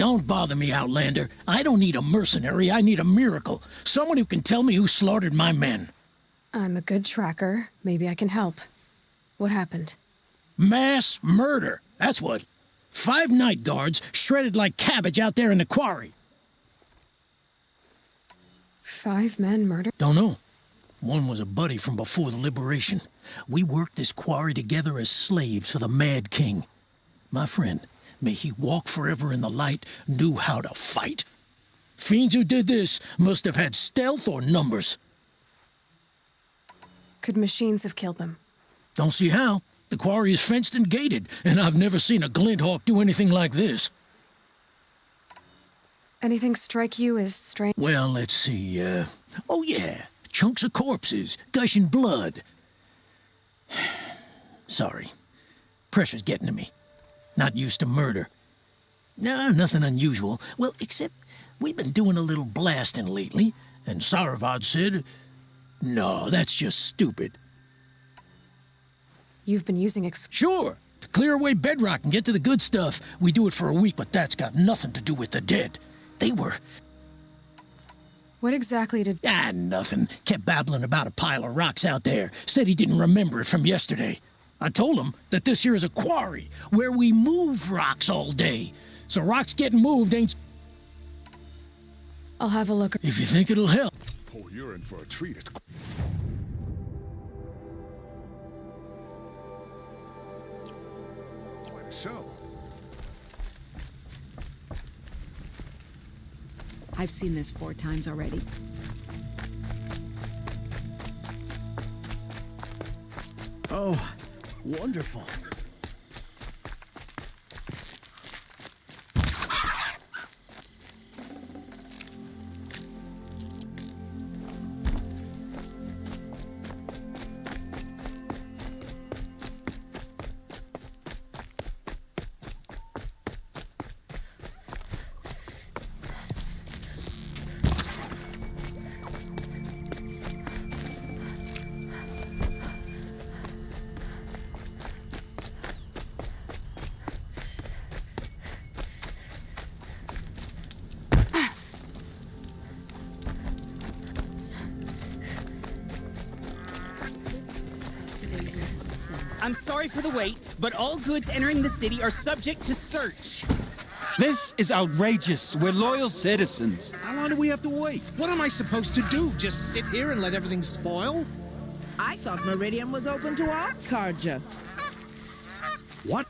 Don't bother me, Outlander. I don't need a mercenary, I need a miracle. Someone who can tell me who slaughtered my men. I'm a good tracker. Maybe I can help. What happened? Mass murder, that's what. 5 night guards shredded like cabbage out there in the quarry. 5 men murdered? Don't know. One was a buddy from before the liberation. We worked this quarry together as slaves for the Mad King. My friend, may he walk forever in the light, knew how to fight. Fiends who did this must have had stealth or numbers. Could machines have killed them? Don't see how. The quarry is fenced and gated, and I've never seen a Glinthawk do anything like this. Anything strike you as strange? Well, let's see, oh yeah, chunks of corpses, gushing blood. Sorry. Pressure's getting to me. Not used to murder. No, nothing unusual. Well, except we've been doing a little blasting lately, and Saravad said, no, that's just stupid. You've been using Sure, to clear away bedrock and get to the good stuff. We do it for a week, but that's got nothing to do with the dead. They were... What exactly did... nothing. Kept babbling about a pile of rocks out there. Said he didn't remember it from yesterday. I told him that this here is a quarry, where we move rocks all day. So rocks getting moved ain't... I'll have a look. If you think it'll help. Oh, you're in for a treat. It's... Quite a show. I've seen this 4 times already. Oh, wonderful. I'm sorry for the wait, but all goods entering the city are subject to search. This is outrageous. We're loyal citizens. How long do we have to wait? What am I supposed to do? Just sit here and let everything spoil? I thought Meridian was open to our Carja. What?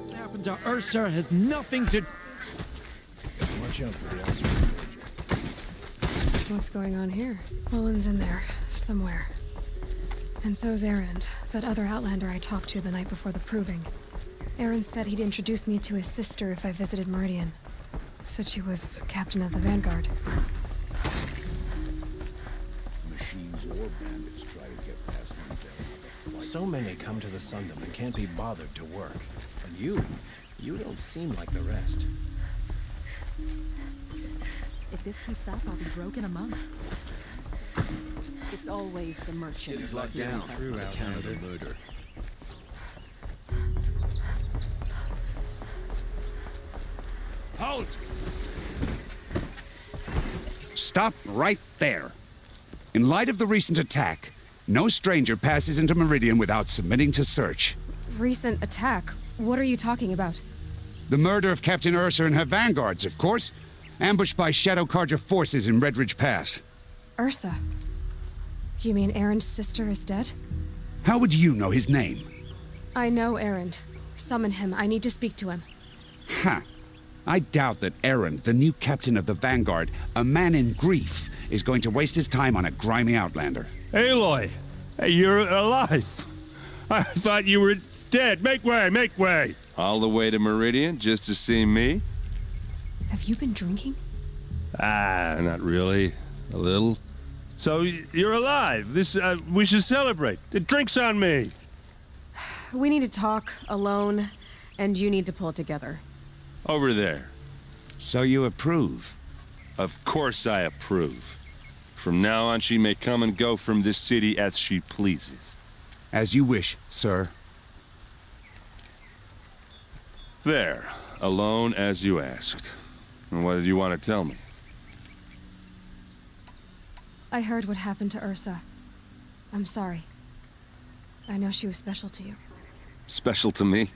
What happened to Ursa has nothing to... Watch out for the Acer. What's going on here? Mullen's in there, somewhere. And so's Erend, that other Outlander I talked to the night before the proving. Erend said he'd introduce me to his sister if I visited Meridian. Said she was captain of the Vanguard. Machines or bandits try to get past me. So many come to the Sundom and can't be bothered to work. And you don't seem like the rest. If this keeps up, I'll be broke in a month. It's always the merchants. Locked down through account of the murder. Halt! Stop right there. In light of the recent attack, no stranger passes into Meridian without submitting to search. Recent attack? What are you talking about? The murder of Captain Ursa and her vanguards, of course. Ambushed by Shadow Carja forces in Redridge Pass. Ursa? You mean Erend's sister is dead? How would you know his name? I know Erend. Summon him. I need to speak to him. Ha! I doubt that Erend, the new captain of the Vanguard, a man in grief, is going to waste his time on a grimy outlander. Aloy! Hey, you're alive! I thought you were dead. Make way, make way! All the way to Meridian just to see me? Have you been drinking? Not really. A little. So, you're alive. We should celebrate. The drink's on me. We need to talk, alone, and you need to pull it together. Over there. So you approve? Of course I approve. From now on, she may come and go from this city as she pleases. As you wish, sir. There. Alone as you asked. And what did you want to tell me? I heard what happened to Ursa. I'm sorry. I know she was special to you. Special to me?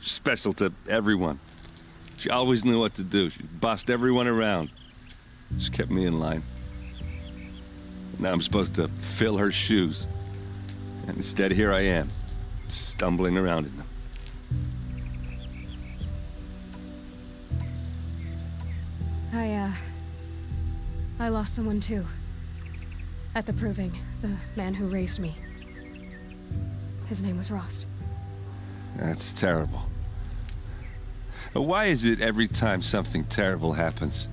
Special to everyone. She always knew what to do. She bossed everyone around. She kept me in line. Now I'm supposed to fill her shoes. And instead, here I am, stumbling around in them. I lost someone too. At the proving, the man who raised me. His name was Rost. That's terrible. Why is it every time something terrible happens,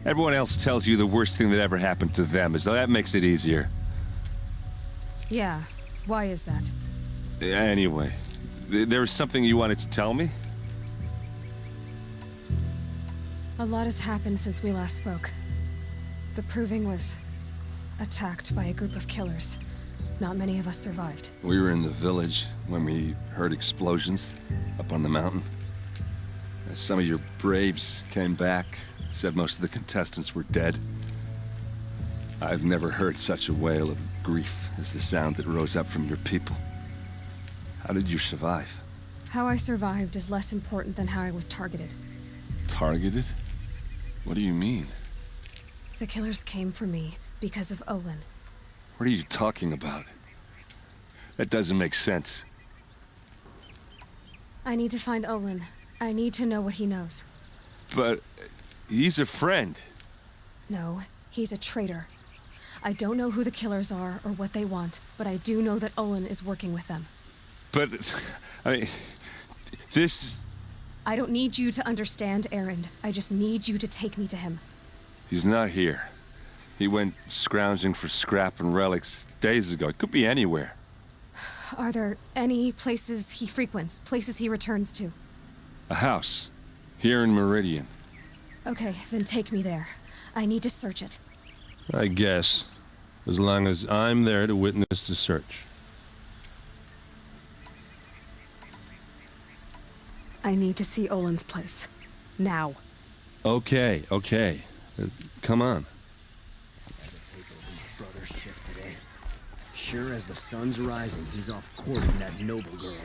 everyone else tells you the worst thing that ever happened to them, as though that makes it easier? Yeah, why is that? Anyway, there was something you wanted to tell me? A lot has happened since we last spoke. The proving was attacked by a group of killers. Not many of us survived. We were in the village when we heard explosions up on the mountain. Some of your braves came back, said most of the contestants were dead. I've never heard such a wail of grief as the sound that rose up from your people. How did you survive? How I survived is less important than how I was targeted. Targeted? What do you mean? The killers came for me because of Olin. What are you talking about? That doesn't make sense. I need to find Olin. I need to know what he knows. But he's a friend. No, he's a traitor. I don't know who the killers are or what they want, but I do know that Olin is working with them. But, I mean, this... I don't need you to understand, Erend. I just need you to take me to him. He's not here. He went scrounging for scrap and relics days ago. It could be anywhere. Are there any places he frequents, places he returns to? A house. Here in Meridian. Okay, then take me there. I need to search it. I guess. As long as I'm there to witness the search. I need to see Olin's place. Now. Okay. Come on. Sure as the sun's rising, he's off courting that noble girl.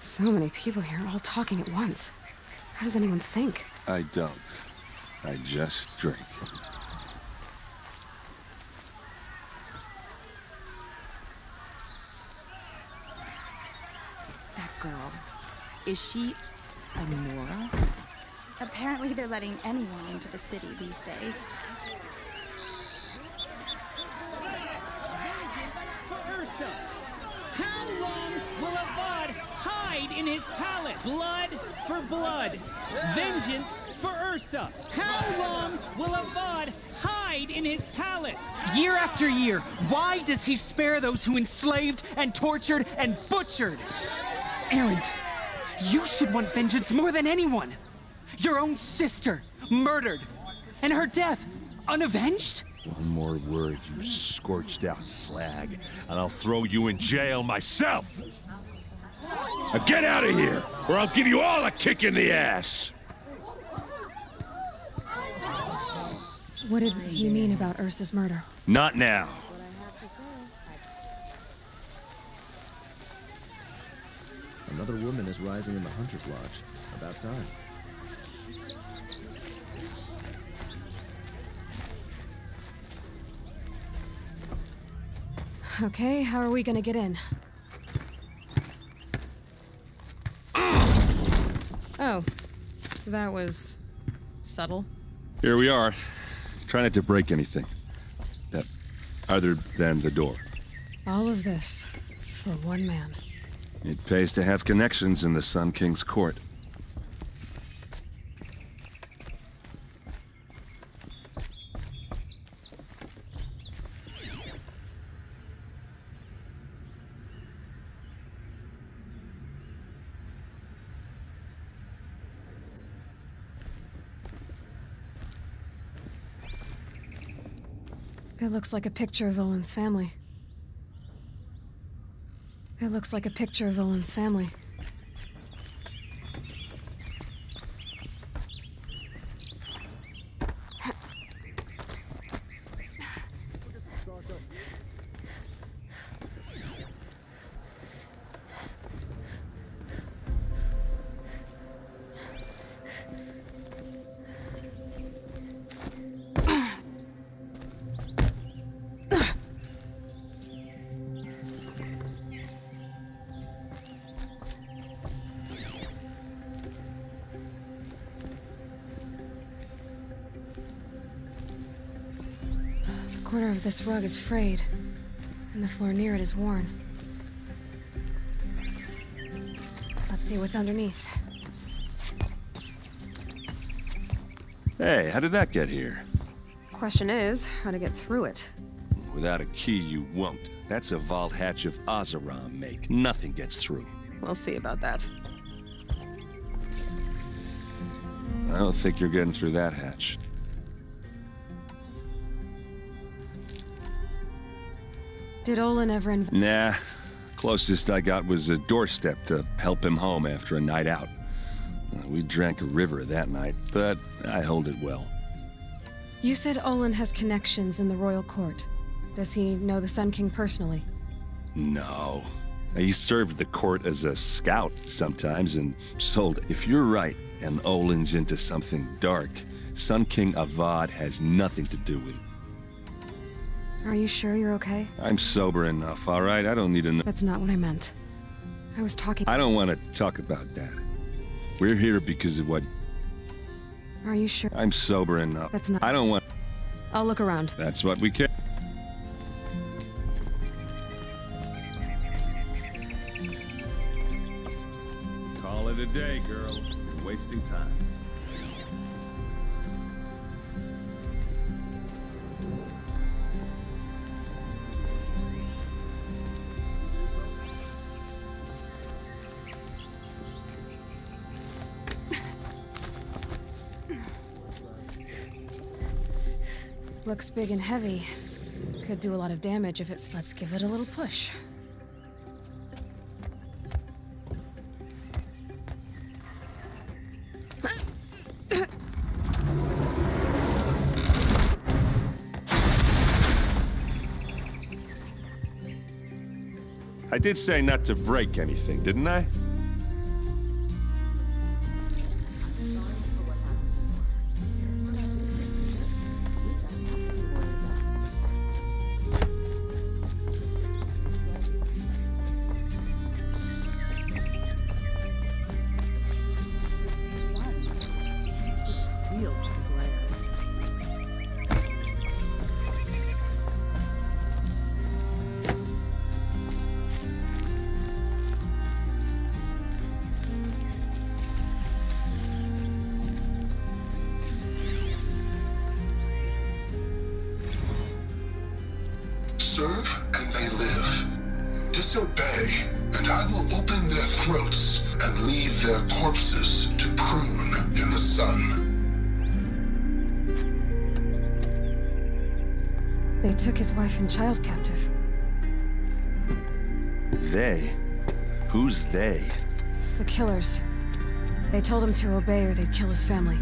So many people here, all talking at once. How does anyone think? I don't. I just drink. That girl. Is she a Nora? Apparently they're letting anyone into the city these days. For Ursa! How long will Avad hide in his palace? Blood for blood. Vengeance for Ursa. How long will Avad hide in his palace? Year after year, why does he spare those who enslaved and tortured and butchered? Erend, you should want vengeance more than anyone. Your own sister, murdered, and her death, unavenged? One more word, you scorched out slag, and I'll throw you in jail myself! Now get out of here, or I'll give you all a kick in the ass! What did he mean about Ursa's murder? Not now. Another woman is rising in the Hunter's Lodge. About time. Okay, how are we gonna get in? Oh, that was subtle. Here we are. Try not to break anything. Other than the door. All of this for one man. It pays to have connections in the Sun King's court. It looks like a picture of Olin's family. It looks like a picture of Olin's family. The corner of this rug is frayed, and the floor near it is worn. Let's see what's underneath. Hey, how did that get here? Question is, how to get through it. Without a key, you won't. That's a vault hatch of Oseram make. Nothing gets through. We'll see about that. I don't think you're getting through that hatch. Did Olin ever Nah. Closest I got was a doorstep to help him home after a night out. We drank a river that night, but I hold it well. You said Olin has connections in the royal court. Does he know the Sun King personally? No. He served the court as a scout sometimes and sold. If you're right, and Olin's into something dark, Sun King Avad has nothing to do with it. Are you sure you're okay? I'm sober enough, all right? I don't need to know. That's not what I meant. I was talking... I don't want to talk about that. We're here because of what... Are you sure? I'm sober enough. That's not... I don't want... I'll look around. That's what we care. Call it a day, girl. You're wasting time. Looks big and heavy. Could do a lot of damage if it... Let's give it a little push. I did say not to break anything, didn't I? Serve and they live. Disobey, and I will open their throats and leave their corpses to prune in the sun. They took his wife and child captive. They? Who's they? The killers. They told him to obey or they'd kill his family.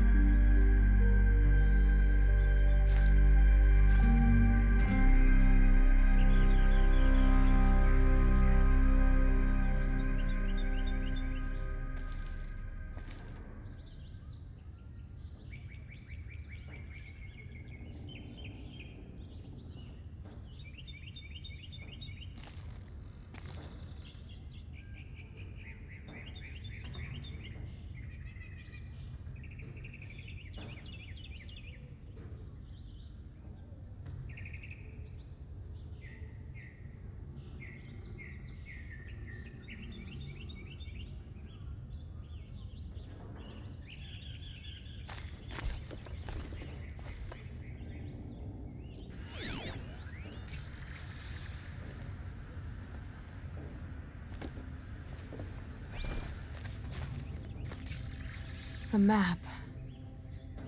A map.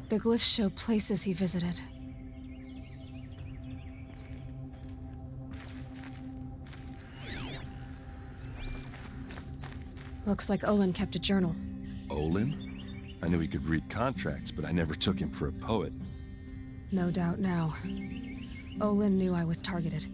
The glyphs show places he visited. Looks like Olin kept a journal. Olin? I knew he could read contracts, but I never took him for a poet. No doubt now. Olin knew I was targeted.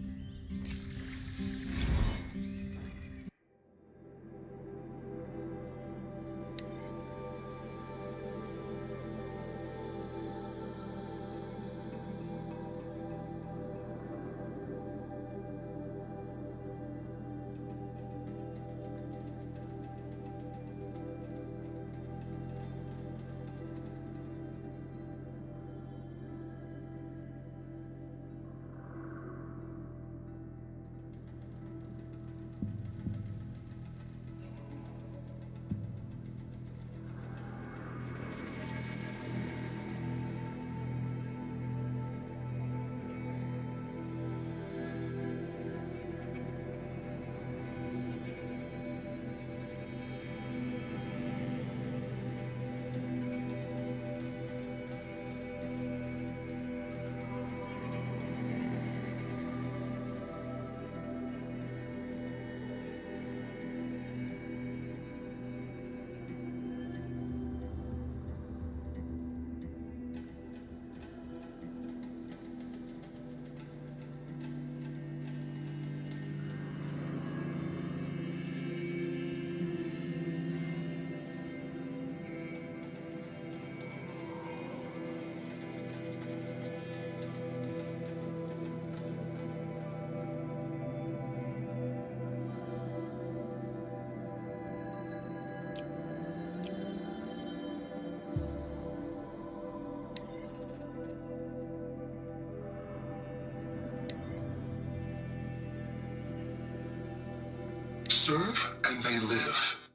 Serve and they live.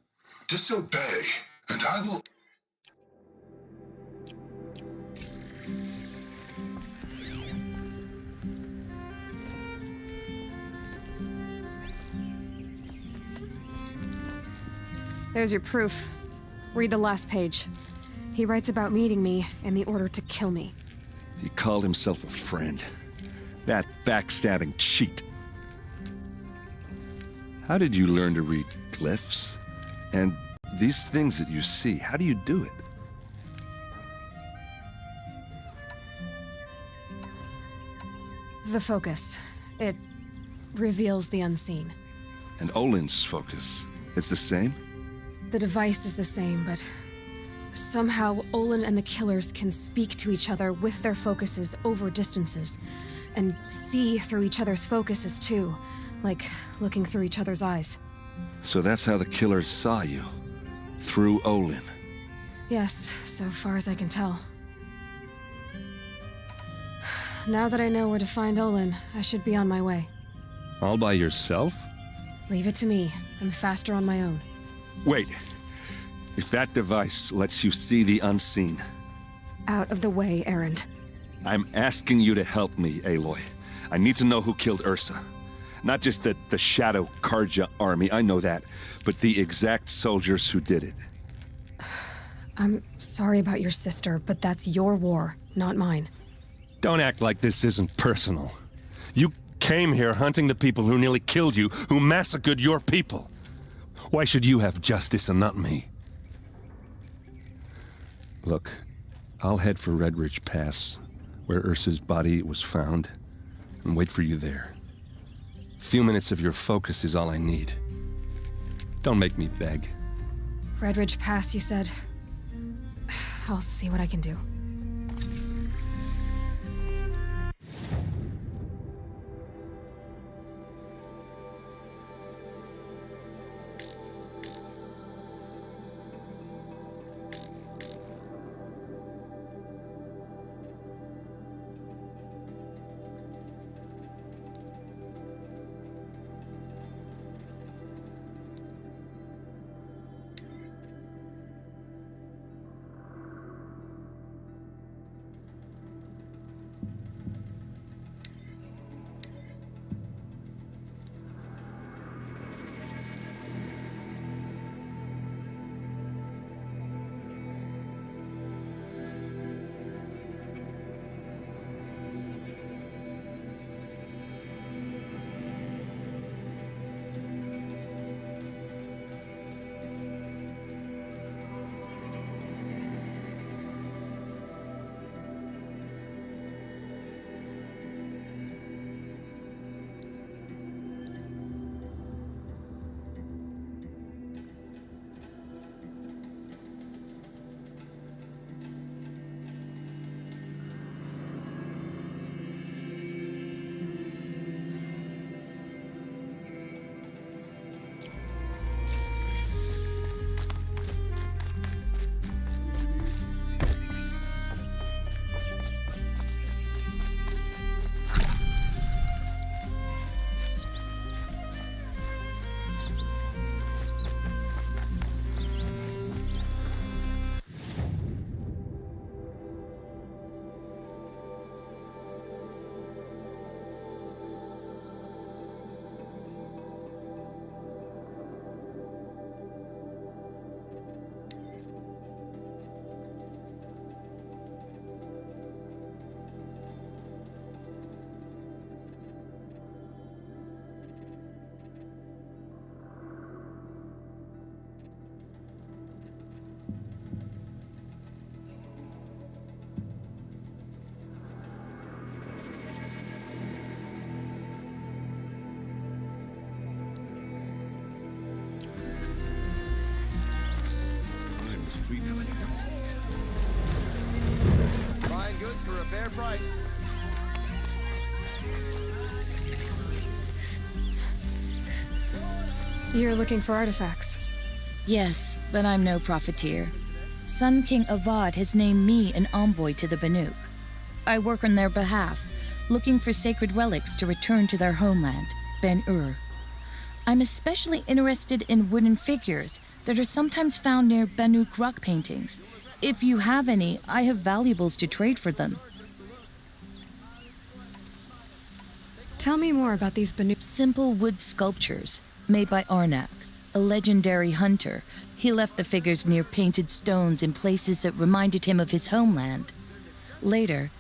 Disobey and I will... There's your proof. Read the last page. He writes about meeting me and the order to kill me. He called himself a friend. That backstabbing cheat. How did you learn to read glyphs? And these things that you see, how do you do it? The focus. It reveals the unseen. And Olin's focus, it's the same? The device is the same, but somehow Olin and the killers can speak to each other with their focuses over distances, and see through each other's focuses too, like looking through each other's eyes. So that's how the killers saw you? Through Olin? Yes, so far as I can tell. Now that I know where to find Olin, I should be on my way. All by yourself? Leave it to me. I'm faster on my own. Wait. If that device lets you see the unseen... Out of the way, Erend. I'm asking you to help me, Aloy. I need to know who killed Ursa. Not just the Shadow Karja army, I know that, but the exact soldiers who did it. I'm sorry about your sister, but that's your war, not mine. Don't act like this isn't personal. You came here hunting the people who nearly killed you, who massacred your people. Why should you have justice and not me? Look, I'll head for Red Ridge Pass, where Ursa's body was found, and wait for you there. A few minutes of your focus is all I need. Don't make me beg. Red Ridge Pass, you said? I'll see what I can do. price. You're looking for artifacts? Yes, but I'm no profiteer. Sun King Avad has named me an envoy to the Banuk. I work on their behalf, looking for sacred relics to return to their homeland, Ben-Ur. I'm especially interested in wooden figures that are sometimes found near Banuk rock paintings. If you have any, I have valuables to trade for them. Tell me more about these Banuk. Simple wood sculptures made by Arnak, a legendary hunter. He left the figures near painted stones in places that reminded him of his homeland. Later,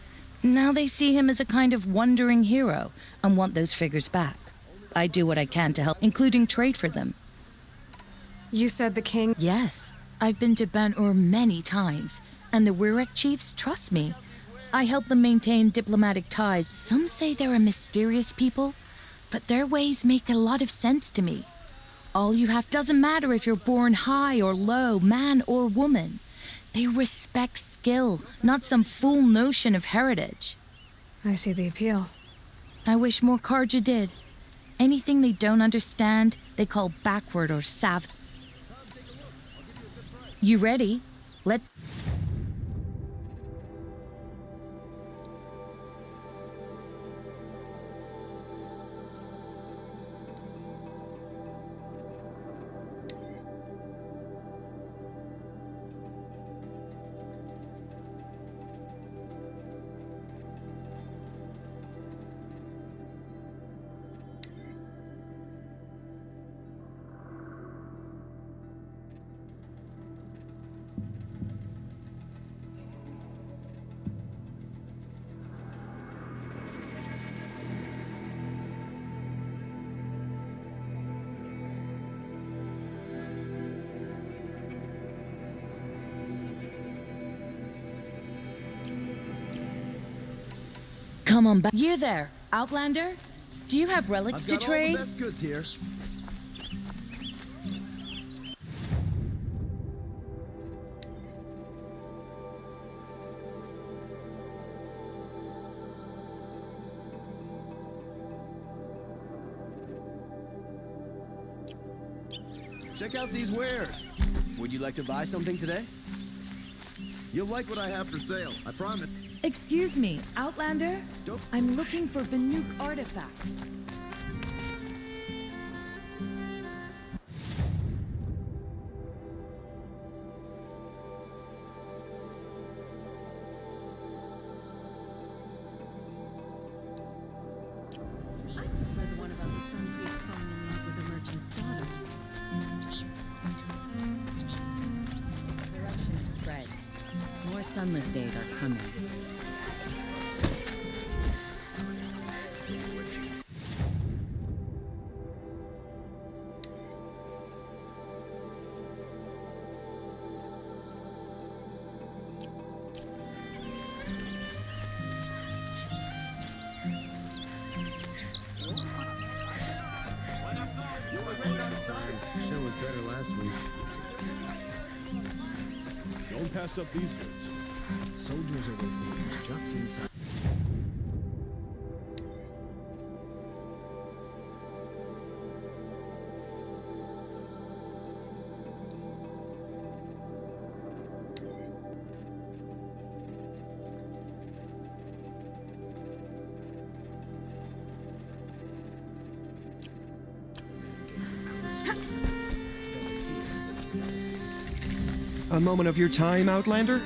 now they see him as a kind of wandering hero and want those figures back. I do what I can to help, including trade for them. You said the king? Yes. I've been to Ben-Ur many times, and the Wirek chiefs trust me. I help them maintain diplomatic ties. Some say they're a mysterious people, but their ways make a lot of sense to me. All you have doesn't matter if you're born high or low, man or woman. They respect skill, not some fool notion of heritage. I see the appeal. I wish more Karja did. Anything they don't understand, they call backward or sav. You ready? Let... Come on back. You there, Outlander? Do you have relics to trade? All the best goods here. Check out these wares. Would you like to buy something today? You'll like what I have for sale, I promise. Excuse me, Outlander? I'm looking for Banuk artifacts. Sunless days are coming. Show was better last week. Don't pass up these goods. Soldiers are waiting just inside. A moment of your time, Outlander?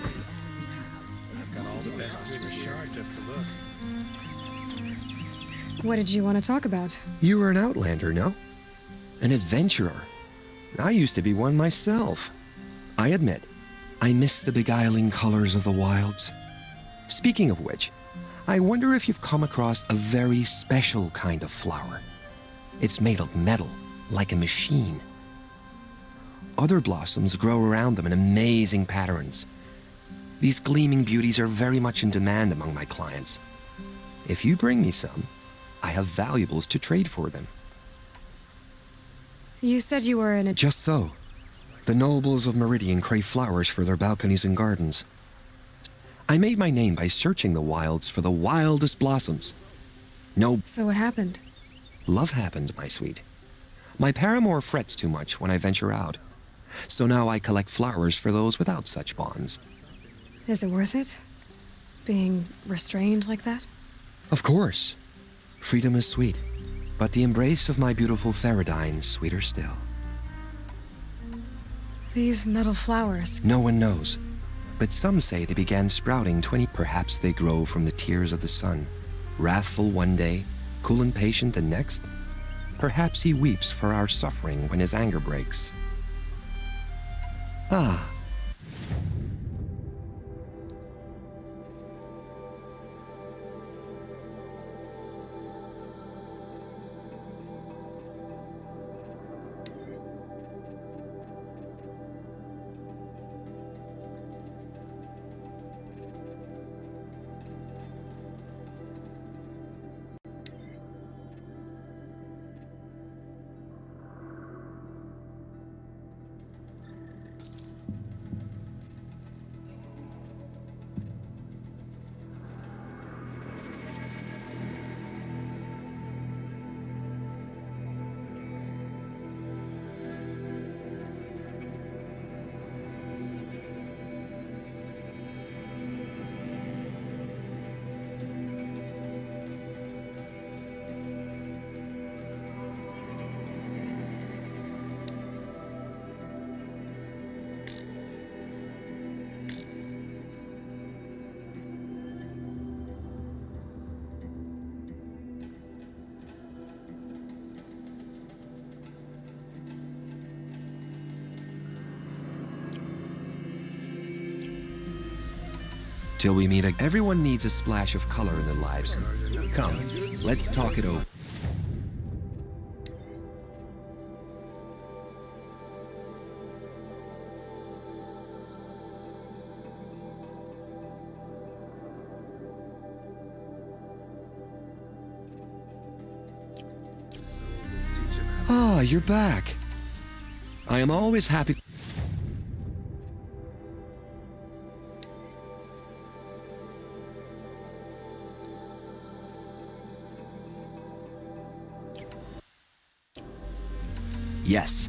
What did you want to talk about? You were an Outlander, no? An adventurer. I used to be one myself. I admit, I miss the beguiling colors of the wilds. Speaking of which, I wonder if you've come across a very special kind of flower. It's made of metal, like a machine. Other blossoms grow around them in amazing patterns. These gleaming beauties are very much in demand among my clients. If you bring me some, I have valuables to trade for them. You said you were in a... Just so. The nobles of Meridian crave flowers for their balconies and gardens. I made my name by searching the wilds for the wildest blossoms. No. So what happened? Love happened, my sweet. My paramour frets too much when I venture out. So now I collect flowers for those without such bonds. Is it worth it? Being restrained like that? Of course. Freedom is sweet, but the embrace of my beautiful Theridine is sweeter still. These metal flowers. No one knows, but some say they began sprouting 20. Perhaps they grow from the tears of the sun, wrathful one day, cool and patient the next. Perhaps he weeps for our suffering when his anger breaks. Ah. Till we meet again. Everyone needs a splash of color in their lives. Come, let's talk it over. Ah, you're back. I am always happy. Yes.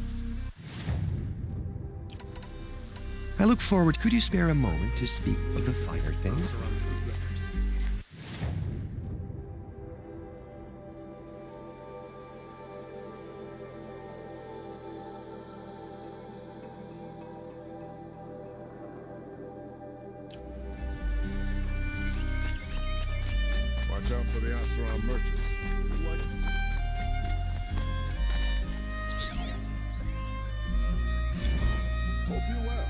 I look forward. Could you spare a moment to speak of the finer things? Watch out for the Asuran merchants. Hope you well.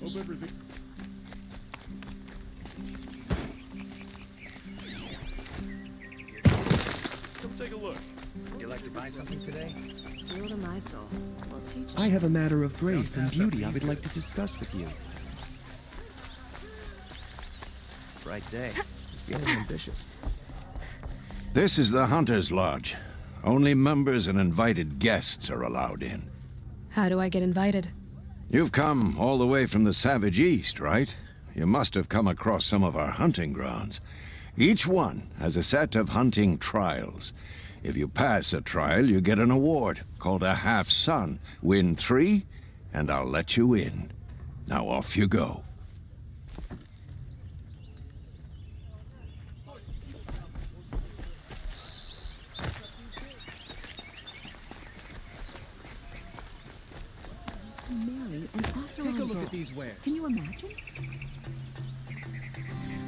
Hope everything. Come take a look. Would you like to buy something today? Steel to my soul. We'll teach I have a matter of grace and beauty I would like to discuss with you. Bright day. Feeling ambitious. This is the Hunter's Lodge. Only members and invited guests are allowed in. How do I get invited? You've come all the way from the Savage East, right? You must have come across some of our hunting grounds. Each one has a set of hunting trials. If you pass a trial, you get an award called a half-sun. Win 3, and I'll let you in. Now off you go. Marry an Asuran Take a look girl. at these wares. Can you imagine?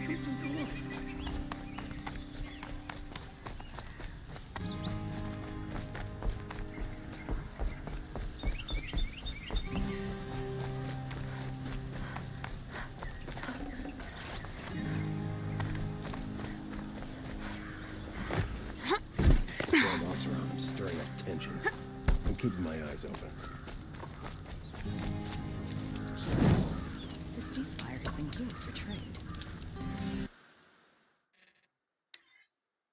Come take a look. Tensions. I'm keeping my eyes open. The ceasefire has been good for